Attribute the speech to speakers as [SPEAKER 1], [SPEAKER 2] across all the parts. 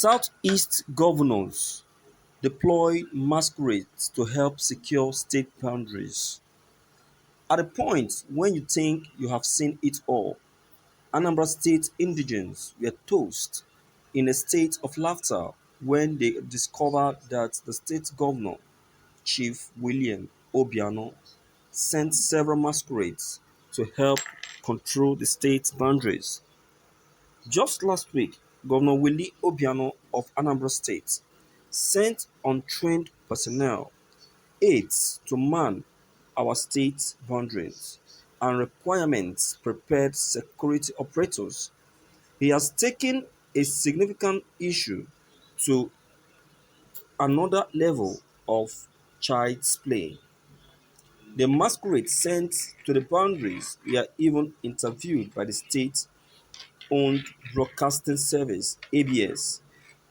[SPEAKER 1] Southeast governors deploy masquerades to help secure state boundaries. At a point when you think you have seen it all, Anambra State indigents were toast in a state of laughter when they discovered that the state governor, Chief William Obiano, sent several masquerades to help control the state's boundaries. Just last week, Governor Willie Obiano of Anambra State sent untrained personnel, aides to man our state boundaries and requirements prepared security operators. He has taken a significant issue to another level of child's play. The masquerades sent to the boundaries were even interviewed by the state owned broadcasting service ABS.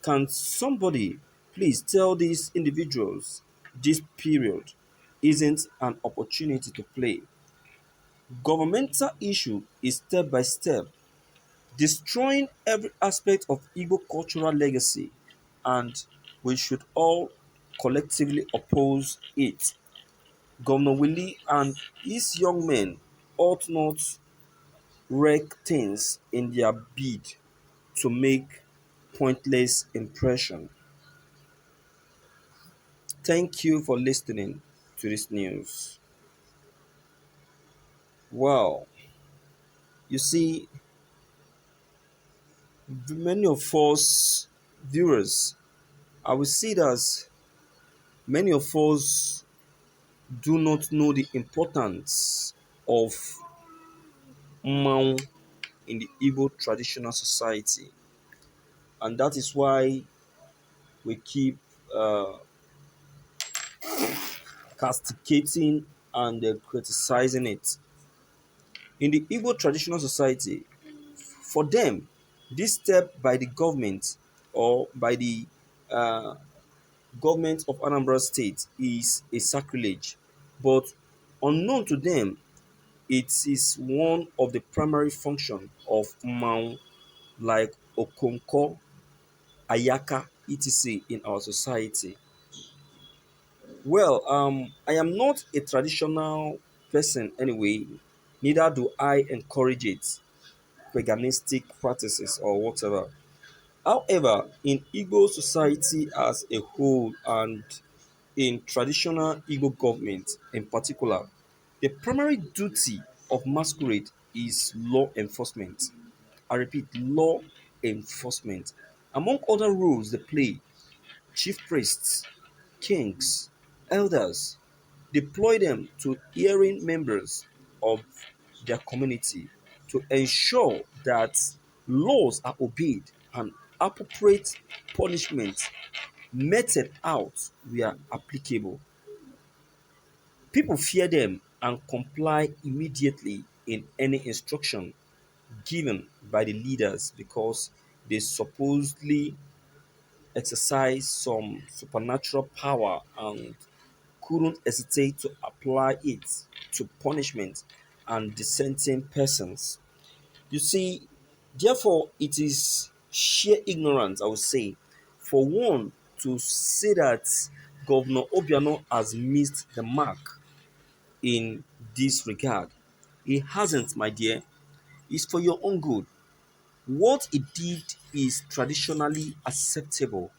[SPEAKER 1] Can somebody please tell these individuals this period isn't an opportunity to play? Governmental issue is step by step destroying every aspect of Igbo cultural legacy, and we should all collectively oppose it. Governor Willie and his young men ought not wreck things in their bid to make pointless impression. Thank you for listening to this news. Well, you see, many of us viewers, I will see that many of us do not know the importance of Mao in the Igbo traditional society, and that is why we keep uh, castigating and criticizing it. In the Igbo traditional society, for them, this step by the government or by the uh, government of Anambra State is a sacrilege, but unknown to them, it is one of the primary functions of Mao, like Okonko, Ayaka, etc. in our society. Well, I am not a traditional person anyway, neither do I encourage it, paganistic practices or whatever. However, in Igbo society as a whole and in traditional Igbo government in particular, the primary duty of masquerade is law enforcement. I repeat, law enforcement. Among other roles they play, chief priests, kings, elders deploy them to hearing members of their community to ensure that laws are obeyed and appropriate punishment meted out where applicable. People fear them and comply immediately in any instruction given by the leaders because they supposedly exercise some supernatural power and couldn't hesitate to apply it to punishment and dissenting persons. You see, therefore, it is sheer ignorance, I would say, for one to say that Governor Obiano has missed the mark in this regard. He hasn't, my dear. It's for your own good. What he did is traditionally acceptable,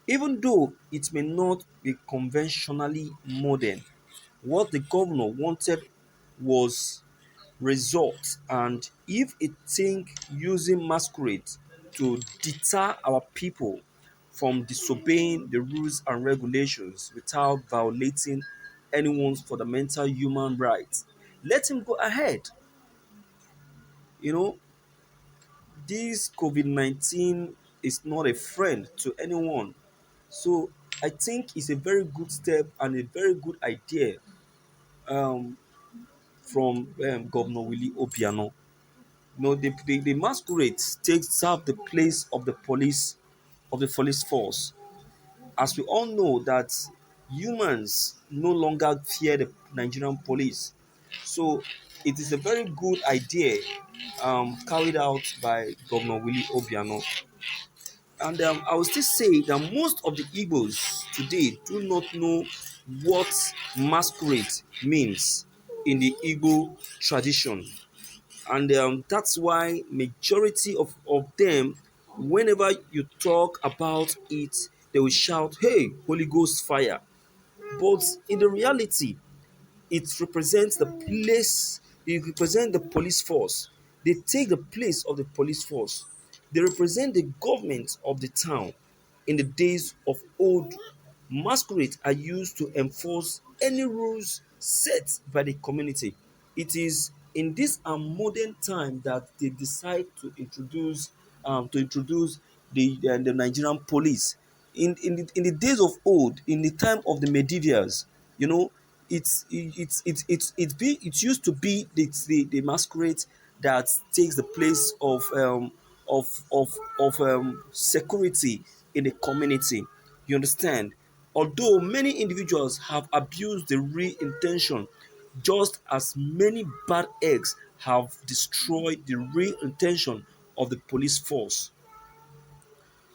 [SPEAKER 1] even though it may not be conventionally modern. What the governor wanted was result, and if it think using masquerade to deter our people from disobeying the rules and regulations without violating anyone's fundamental human rights, let him go ahead. You know, this COVID-19 is not a friend to anyone. So I think it's a very good step and a very good idea um, from Governor Willie Obiano. No, the masquerades take serve the place of the police force. As we all know that humans no longer fear the Nigerian police. So it is a very good idea carried out by Governor Willie Obiano. And I will still say that most of the Igbos today do not know what masquerade means in the Igbo tradition. And that's why majority of them, whenever you talk about it, they will shout, hey, Holy Ghost fire. But in the reality, it represents the place, it represents the police force. They take the place of the police force. They represent the government of the town. In the days of old, masquerades are used to enforce any rules set by the community. It is in this modern time that they decide to introduce the Nigerian police. In the days of old, in the time of the medievals, you know, it used to be the masquerade that takes the place of security in the community. You understand? Although many individuals have abused the real intention, just as many bad eggs have destroyed the real intention of the police force.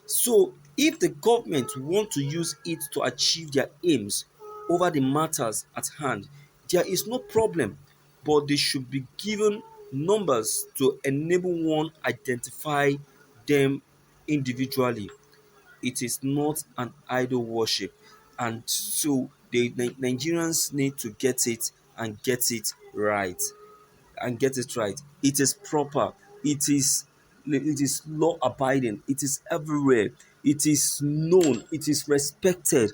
[SPEAKER 1] So, if the government want to use it to achieve their aims over the matters at hand, there is no problem, but they should be given numbers to enable one identify them individually. It is not an idol worship, and so the Nigerians need to get it and get it right and get it right. It is proper. It is law abiding. It is everywhere. It is known. It is respected.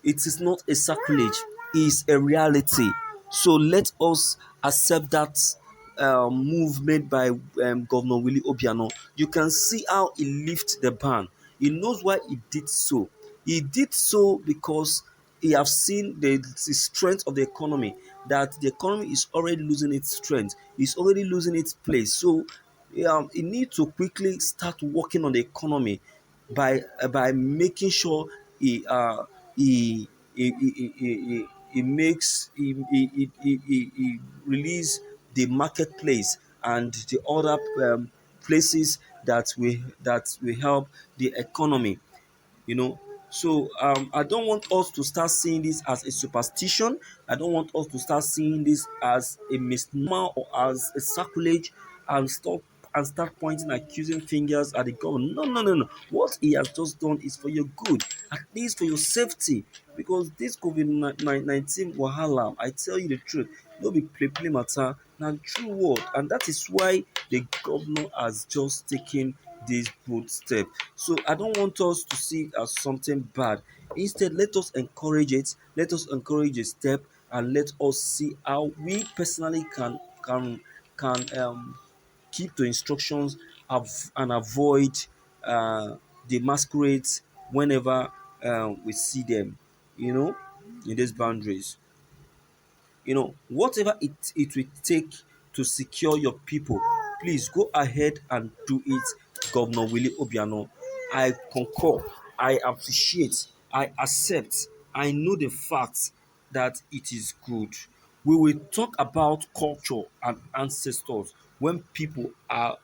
[SPEAKER 1] It is not a sacrilege, it is a reality. So let us accept that move made by Governor Willie Obiano. You can see how he lifted the ban. He knows why he did so. He did so because he have seen the strength of the economy, that the economy is already losing its strength, it's already losing its place. So he need to quickly start working on the economy by making sure he he he makes he release the marketplace and the other places that will help the economy, you know. So I don't want us to start seeing this as a superstition. I don't want us to start seeing this as a misnomer or as a sacrilege and start pointing accusing fingers at the government. No, no, no, no. What he has just done is for your good, at least for your safety, because this COVID-19 wahala, I tell you the truth, no be play play matter, na true word, and that is why the governor has just taken this bold step. So I don't want us to see it as something bad. Instead, let us encourage it. Let us encourage a step, and let us see how we personally can keep to instructions and avoid the masquerades whenever we see them. You know, in these boundaries. Whatever it will take to secure your people, please go ahead and do it. Governor Willie Obiano, I concur, I appreciate, I accept, I know the fact that it is good. We will talk about culture and ancestors when people are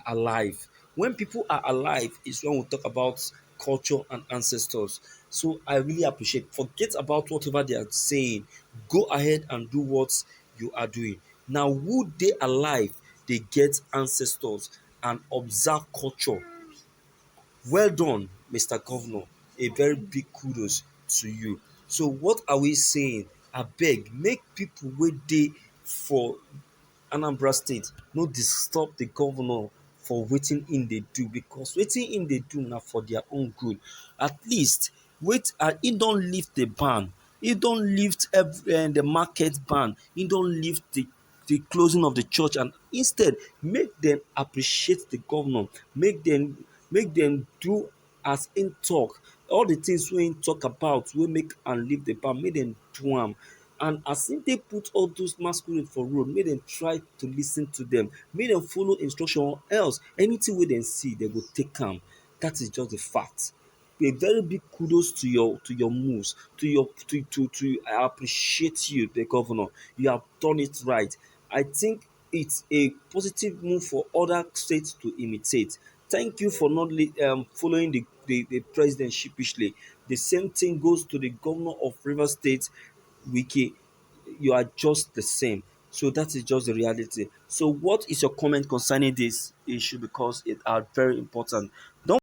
[SPEAKER 1] alive. When people are alive is when we talk about culture and ancestors. So I really appreciate. Forget about whatever they are saying. Go ahead and do what you are doing. Now, who they alive, they get ancestors and observe culture. Well done, Mr. Governor. A very big kudos to you. So, what are we saying? I beg, make people wait dey for Anambra State no disturb the governor for wetin im dey do, because wetin im dey do na for their own good. At least wait, im don lift the ban, im don lift the market ban, im don lift the closing of the church, and instead make dem appreciate the governor, make dem do as im talk. All the things wey im talk about wey make am lift the ban, make dem do am. And as im take put all those masquerade for road, make dem try to lis ten to dem, make dem follow instruction, or else anything wey dem see dem go take am. That is just the fact. A very big kudos to your moves, to I appreciate you, the governor. You have done it right. I think it's a positive move for other states to imitate. Thank you for not following the president sheepishly. The same thing goes to the governor of River State, Wiki. You are just the same. So that is just the reality. So what is your comment concerning this issue? Because it are very important. Don't